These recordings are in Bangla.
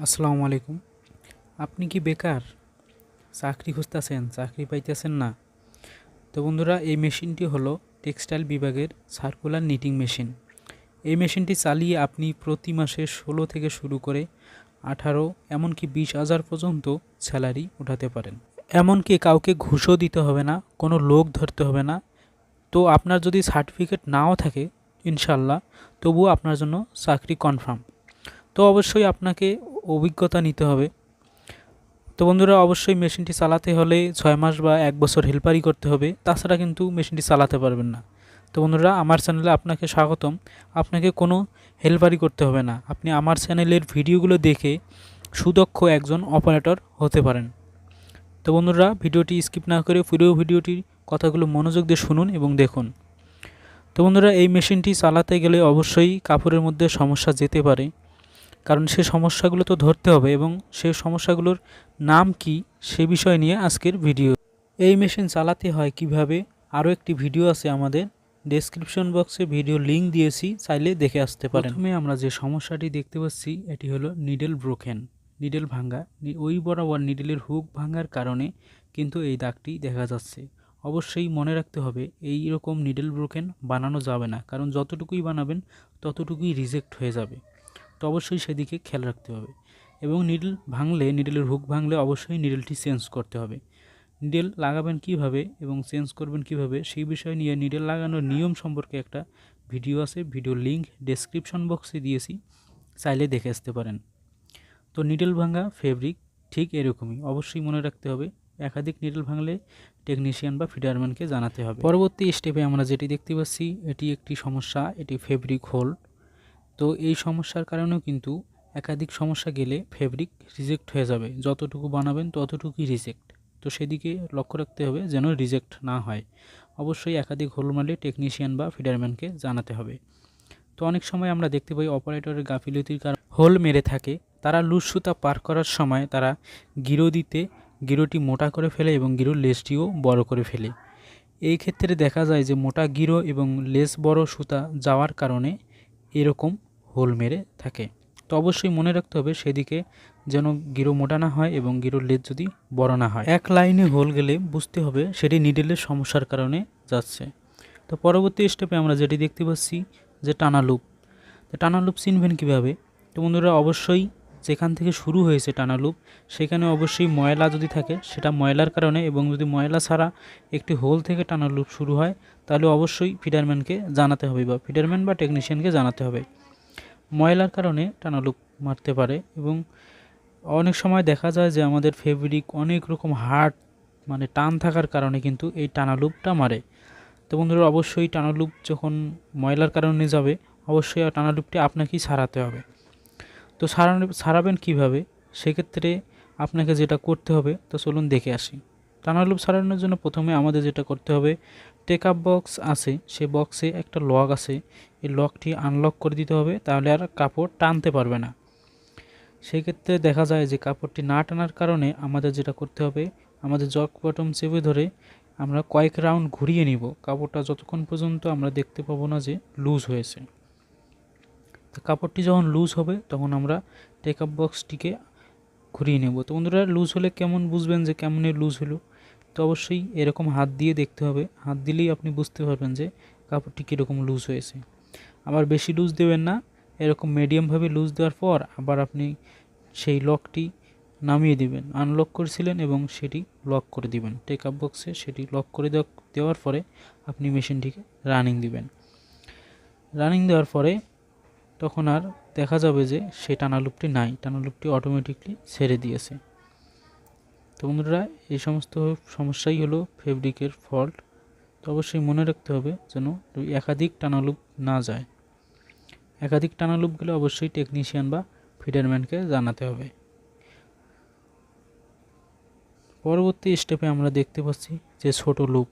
আসসালামু আলাইকুম। আপনি কি বেকার? চাকরি খুঁজতেছেন, চাকরি পাইতেছেন না? তো বন্ধুরা, এই মেশিনটি হলো টেক্সটাইল বিভাগের সার্কুলার নিটিং মেশিন। এই মেশিনটি চালিয়ে আপনি প্রতি মাসে ১৬ থেকে শুরু করে ১৮ এমনকি ২০,০০০ পর্যন্ত স্যালারি উঠাতে পারেন। এমনকি কাউকে ঘুষও দিতে হবে না, কোনো লোক ধরতে হবে না। তো আপনার যদি সার্টিফিকেট নাও থাকে ইনশাল্লাহ, তবুও আপনার জন্য চাকরি কনফার্ম। তো অবশ্যই আপনাকে অভিজ্ঞতা নিতে হবে। তো বন্ধুরা, অবশ্যই মেশিনটি চালাতে হলে ৬ মাস বা ১ বছর হেল্পারি করতে হবে, তাছাড়া কিন্তু মেশিনটি চালাতে পারবেন না। তো বন্ধুরা, আমার চ্যানেলে আপনাকে স্বাগতম। আপনাকে কোনো হেল্পারি করতে হবে না, আপনি আমার চ্যানেলের ভিডিওগুলো দেখে সুদক্ষ একজন অপারেটর হতে পারেন। তো বন্ধুরা, ভিডিওটি স্কিপ না করে পুরো ভিডিওটির কথাগুলো মনোযোগ দিয়ে শুনুন এবং দেখুন। তো বন্ধুরা, এই মেশিনটি চালাতে গেলে অবশ্যই কাপড়ের মধ্যে সমস্যা যেতে পারে, কারণ সে সমস্যাগুলো তো ধরতে হবে এবং সেই সমস্যাগুলোর নাম কি সে বিষয় নিয়ে আজকের ভিডিও। এই মেশিন চালাতে হয় কিভাবে, আরও একটি ভিডিও আছে আমাদের ডেসক্রিপশন বক্সে, ভিডিও লিংক দিয়েছি, চাইলে দেখে আসতে পারেন। প্রথমে আমরা যে সমস্যাটি দেখতে পাচ্ছি এটি হলো নিডেল ব্রোকেন, নিডেল ভাঙ্গা। ওই বরাবর নিডেলের হুক ভাঙ্গার কারণে কিন্তু এই দাগটি দেখা যাচ্ছে। অবশ্যই মনে রাখতে হবে এই রকম নিডেল ব্রোকেন বানানো যাবে না, কারণ যতটুকুই বানাবেন ততটুকুই রিজেক্ট হয়ে যাবে। তো অবশ্যই সেদিকে খেয়াল রাখতে হবে এবং নিডল ভাঙলে, নিডলের হুক ভাঙলে অবশ্যই নিডলটি চেঞ্জ করতে হবে। নিডল লাগাবেন কিভাবে এবং চেঞ্জ করবেন কিভাবে সেই বিষয় নিয়ে নিডল লাগানোর নিয়ম সম্পর্কে একটা ভিডিও আছে, ভিডিও লিংক ডেসক্রিপশন বক্সে দিয়েছি, চাইলে দেখে আসতে পারেন। তো নিডল ভাঙা ফেব্রিক ঠিক এরকমই, অবশ্যই মনে রাখতে হবে একাধিক নিডল ভাঙলে টেকনিশিয়ান বা ফিটারম্যানকে জানাতে হবে। পরবর্তী স্টেপে আমরা যেটি দেখতে পাচ্ছি এটি একটি সমস্যা, এটি ফেব্রিক হোল। তো এই সমস্যার কারণেও কিন্তু একাধিক সমস্যা গেলে ফেব্রিক রিজেক্ট হয়ে যাবে, যতটুকু বানাবেন ততটুকুই রিজেক্ট। তো সেদিকে লক্ষ্য রাখতে হবে যেন রিজেক্ট না হয়। অবশ্যই একাধিক হোল মারলে টেকনিশিয়ান বা ফিডারম্যানকে জানাতে হবে। তো অনেক সময় আমরা দেখতে পাই অপারেটরের গাফিলতির কারণে হোল মেরে থাকে, তারা লুজ সুতা পার করার সময় তারা গিরো দিতে গিরোটি মোটা করে ফেলে এবং গিরোর লেজটিও বড় করে ফেলে। এই ক্ষেত্রে দেখা যায় যে মোটা গিরো এবং লেজ বড় সুতা যাওয়ার কারণে এরকম হোল মেরে থাকে। তো অবশ্যই মনে রাখতে হবে সেদিকে যেন গিরো মোটা না হয় এবং গিরোর লেজ যদি বড় না হয়। এক লাইনে হোল গেলে বুঝতে হবে সেটি নিডেলের সমস্যার কারণে যাচ্ছে। তো পরবর্তী স্টেপে আমরা যেটি দেখতে পাচ্ছি যে টানা লুপ। তো টানা লুপ চিনবেন কীভাবে? তো বন্ধুরা, অবশ্যই যেখান থেকে শুরু হয়েছে টানা লুপ সেখানে অবশ্যই ময়লা যদি থাকে সেটা ময়লার কারণে, এবং যদি ময়লা ছাড়া একটি হোল থেকে টানা লুপ শুরু হয় তাহলে অবশ্যই ফিডারম্যানকে জানাতে হবে বা ফিডারম্যান বা টেকনিশিয়ানকে জানাতে হবে। ময়লার কারণে টানা লুপ মারতে পারে এবং অনেক সময় দেখা যায় যে আমাদের ফেব্রিক অনেক রকম হার্ড, মানে টান থাকার কারণে কিন্তু এই টানা লুপটা মারে। তো বন্ধুরা, অবশ্যই টানা লুপ যখন ময়লার কারণে যাবে অবশ্যই টানা লুপটি আপনাকেই সারাতে হবে। তো সারাবেন কিভাবে? সেক্ষেত্রে আপনাকে যেটা করতে হবে তো চলুন দেখে আসি। টানা লুপ সারানোর জন্য প্রথমে আমাদের যেটা করতে হবে, টেকআপ বক্স আছে, সে বক্সে একটা লক আছে, এই লকটি আনলক করে দিতে হবে, তাহলে আর কাপড় টানতে পারবে না। সেই ক্ষেত্রে দেখা যায় যে কাপড়টি না টানার কারণে আমাদের যেটা করতে হবে, আমাদের জক বটম চেপে ধরে আমরা কয়েক রাউন্ড ঘুরিয়ে নিব কাপড়টা, যতক্ষণ পর্যন্ত আমরা দেখতে পাবো না যে লুজ হয়েছে। তো কাপড়টি যখন লুজ হবে তখন আমরা টেকআপ বক্সটিকে ঘুরিয়ে নেব। তো বন্ধুরা, লুজ হলে কেমন বুঝবেন যে কেমনে লুজ হলো? তো অবশ্যই এরকম হাত দিয়ে দেখতে হবে, হাত দিলেই আপনি বুঝতে পারবেন যে কাপড়টি কীরকম লুজ হয়েছে। আবার বেশি লুজ দেবেন না, এরকম মিডিয়ামভাবে লুজ দেওয়ার পর আবার আপনি সেই লকটি নামিয়ে দিবেন, আনলক করেছিলেন এবং সেটি লক করে দিবেন টেকআপ বক্সে। সেটি লক করে দেওয়ার পরে আপনি মেশিনটিকে রানিং দিবেন। রানিং দেওয়ার পরে তখন আর দেখা যাবে যে সেই টানা লুপটি নাই, টানা লুপটি অটোমেটিকলি ছেড়ে দিয়েছে। তো বন্ধুরা, এই সমস্ত সমস্যাই হলো ফেব্রিকের ফল্ট। তো অবশ্যই মনে রাখতে হবে যেন একাধিক টানা লুপ না যায়। একাধিক টানা লুপ গেলে অবশ্যই টেকনিশিয়ান বা ফিডারম্যানকে জানাতে হবে। পরবর্তী স্টেপে আমরা দেখতে পাচ্ছি যে ছোট লুপ।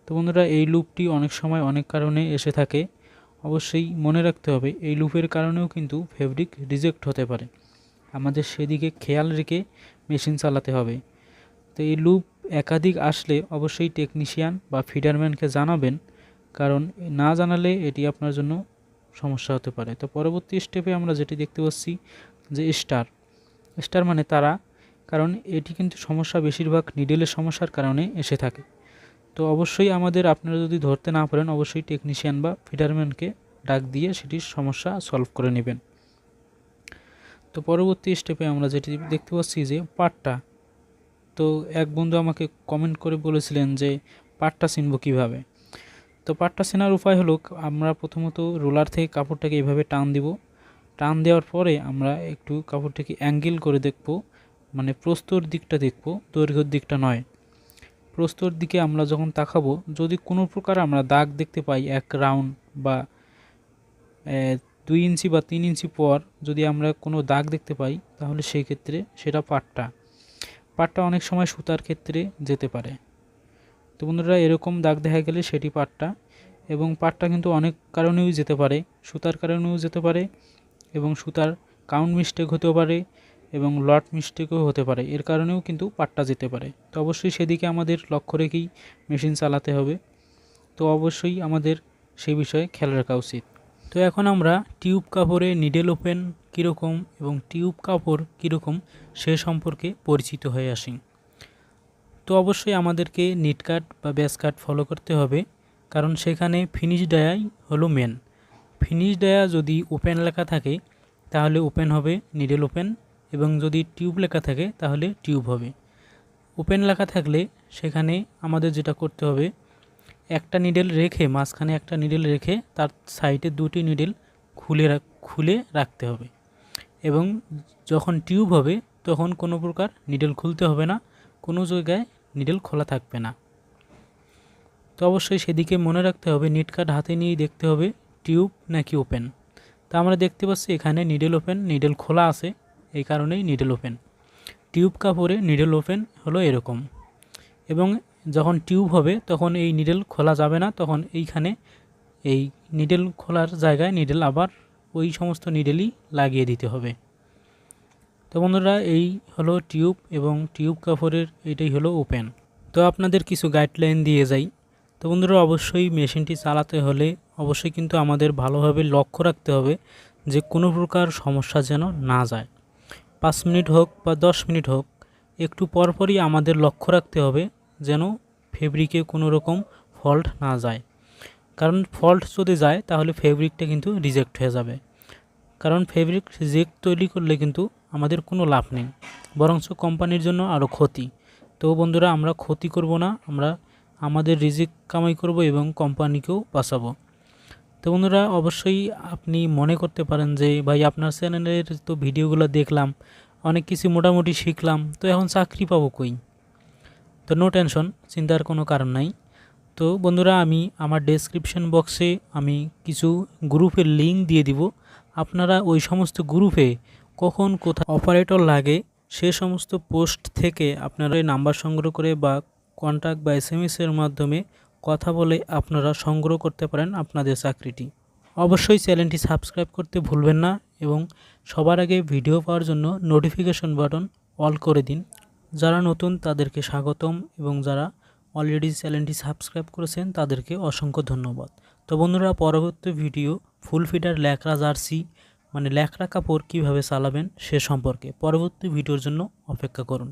তো বন্ধুরা, এই লুপটি অনেক সময় অনেক কারণে এসে থাকে, অবশ্যই মনে রাখতে হবে এই লুপের কারণেও কিন্তু ফেব্রিক রিজেক্ট হতে পারে, আমাদের সেদিকে খেয়াল রেখে মেশিন চালাতে হবে। তো এই লুপ একাধিক আসলে অবশ্যই টেকনিশিয়ান বা ফিডারম্যানকে জানাবেন, কারণ না জানালে এটি আপনার জন্য সমস্যা হতে পারে। তো পরবর্তী স্টেপে আমরা যেটি দেখতে পাচ্ছি যে স্টার। স্টার মানে তারা, কারণ এটি কিন্তু সমস্যা বেশিরভাগ নিডেলের সমস্যার কারণে এসে থাকে। তো অবশ্যই আপনারা যদি ধরতে না পারেন অবশ্যই টেকনিশিয়ান বা ফিটারম্যানকে ডাক দিয়ে সেটির সমস্যা সলভ করে নেবেন। তো পরবর্তী স্টেপে আমরা যেটি দেখতে পাচ্ছি যে পাটটা। তো এক বন্ধু আমাকে কমেন্ট করে বলেছিলেন যে পাটটা চিনব কীভাবে। তো পাটটা চেনার উপায় হলো আমরা প্রথমত রোলার থেকে কাপড়টাকে এভাবে টান দিব। টান দেওয়ার পরে আমরা একটু কাপড়টাকে অ্যাঙ্গেল করে দেখব, মানে প্রস্তর দিকটা দেখব, দৈর্ঘ্যের দিকটা নয়। প্রস্তর দিকে আমরা যখন তাকাবো, যদি কোনো প্রকার আমরা দাগ দেখতে পাই এক রাউন্ড বা 2 ইঞ্চি বা 3 ইঞ্চি পর যদি আমরা কোনো দাগ দেখতে পাই, তাহলে সেই ক্ষেত্রে সেটা পাটটা অনেক সময় সুতার ক্ষেত্রে যেতে পারে। তো বন্ধুরা, এরকম দাগ দেখা গেলে সেটি পাটটা। এবং পাটটা কিন্তু অনেক কারণেও যেতে পারে, সুতার কারণেও যেতে পারে, এবং সুতার কাউন্ট মিস্টেক হতেও পারে, এবং লট মিস্টেকও হতে পারে, এর কারণেও কিন্তু পাটটা যেতে পারে। তো অবশ্যই সেদিকে আমাদের লক্ষ্য রেখেই মেশিন চালাতে হবে। তো অবশ্যই আমাদের সেই বিষয়ে খেয়াল রাখা উচিত। তো এখন আমরা টিউব কাপড়ে নিডেল ওপেন কীরকম এবং টিউব কাপড় কীরকম সে সম্পর্কে পরিচিত হয়ে আসি। তো অবশ্যই আমাদেরকে নিট কাট বা ব্যাস কাট ফলো করতে হবে, কারণ সেখানে ফিনিশ ডায়াই হলো মেন। ফিনিশ ডায়া যদি ওপেন লেখা থাকে তাহলে ওপেন হবে, নিডেল ওপেন, এবং যদি টিউব লেখা থাকে তাহলে টিউব হবে। ওপেন লেখা থাকলে সেখানে আমাদের যেটা করতে হবে, একটা নিডেল রেখে, মাঝখানে একটা নিডেল রেখে তার সাইডে দুটি নিডেল খুলে রাখতে হবে। এবং যখন টিউব হবে তখন কোনো প্রকার নিডেল খুলতে হবে না, কোনো জায়গায় নিডেল খোলা থাকবে না। তো অবশ্যই সেদিকে মনে রাখতে হবে, নিট কাট হাতে নিয়েই দেখতে হবে টিউব নাকি ওপেন। তা আমরা দেখতে পাচ্ছি এখানে নিডেল ওপেন, নিডেল খোলা আছে, এই কারণেই নিডেল ওপেন। টিউব কাপড়ে নিডেল ওপেন হলো এরকম। এবং যখন টিউব হবে তখন এই নিডেল খোলা যাবে না, তখন এইখানে এই নিডেল খোলার জায়গায় নিডেল আবার ওই সমস্ত নিডেলই লাগিয়ে দিতে হবে। তো বন্ধুরা, এই হলো টিউব, এবং টিউব কাপড়ের এটাই হলো ওপেন। তো আপনাদের কিছু গাইডলাইন দিয়ে যাই। তো বন্ধুরা, অবশ্যই মেশিনটি চালাতে হলে অবশ্যই কিন্তু আমাদের ভালোভাবে লক্ষ্য রাখতে হবে যে কোনো প্রকার সমস্যা যেন না যায়। 5 মিনিট হোক বা 10 মিনিট হোক, একটু পরপরই আমাদের লক্ষ্য রাখতে হবে যেন ফেব্রিকে কোনো রকম ফল্ট না যায়। কারণ ফল্ট যদি যায় তাহলে ফেব্রিকটা কিন্তু রিজেক্ট হয়ে যাবে। কারণ ফেব্রিক রিজেক্ট তৈরি করলে কিন্তু আমাদের কোনো লাভ নেই, বরঞ্চ কোম্পানির জন্য আরও ক্ষতি। তো বন্ধুরা, আমরা ক্ষতি করব না, আমরা আমাদের রিজিক কামাই করব এবং কোম্পানিকেও বাঁচাবো। তো বন্ধুরা, অবশ্যই আপনি মনে করতে পারেন যে ভাই আপনার চ্যানেলের তো ভিডিওগুলো দেখলাম, অনেক কিছু মোটামুটি শিখলাম, তো এখন চাকরি পাবো কই? তো নো টেনশন, চিন্তার কোনো কারণ নাই। তো বন্ধুরা, আমি আমার ডেসক্রিপশন বক্সে আমি কিছু গ্রুপের লিঙ্ক দিয়ে দিব। আপনারা ওই সমস্ত গ্রুপে কখন কোথায় অপারেটর লাগে সে সমস্ত পোস্ট থেকে আপনারা নাম্বার সংগ্রহ করে বা কন্ট্যাক্ট বা SMS-এর মাধ্যমে কথা বলে আপনারা সংগ্রহ করতে পারেন আপনাদের চাকরিটি। অবশ্যই চ্যানেলটি সাবস্ক্রাইব করতে ভুলবেন না, এবং সবার আগে ভিডিও পাওয়ার জন্য নোটিফিকেশন বাটন অল করে দিন। যারা নতুন তাদেরকে স্বাগতম, এবং যারা অলরেডি চ্যানেলটি সাবস্ক্রাইব করেছেন তাদেরকে অসংখ্য ধন্যবাদ। তো বন্ধুরা, পরবর্তী ভিডিও ফুল ফিটার ল্যাকড়া জার্সি মানে ল্যাকড়া কাপড় কীভাবে চালাবেন সে সম্পর্কে পরবর্তী ভিডিওর জন্য অপেক্ষা করুন।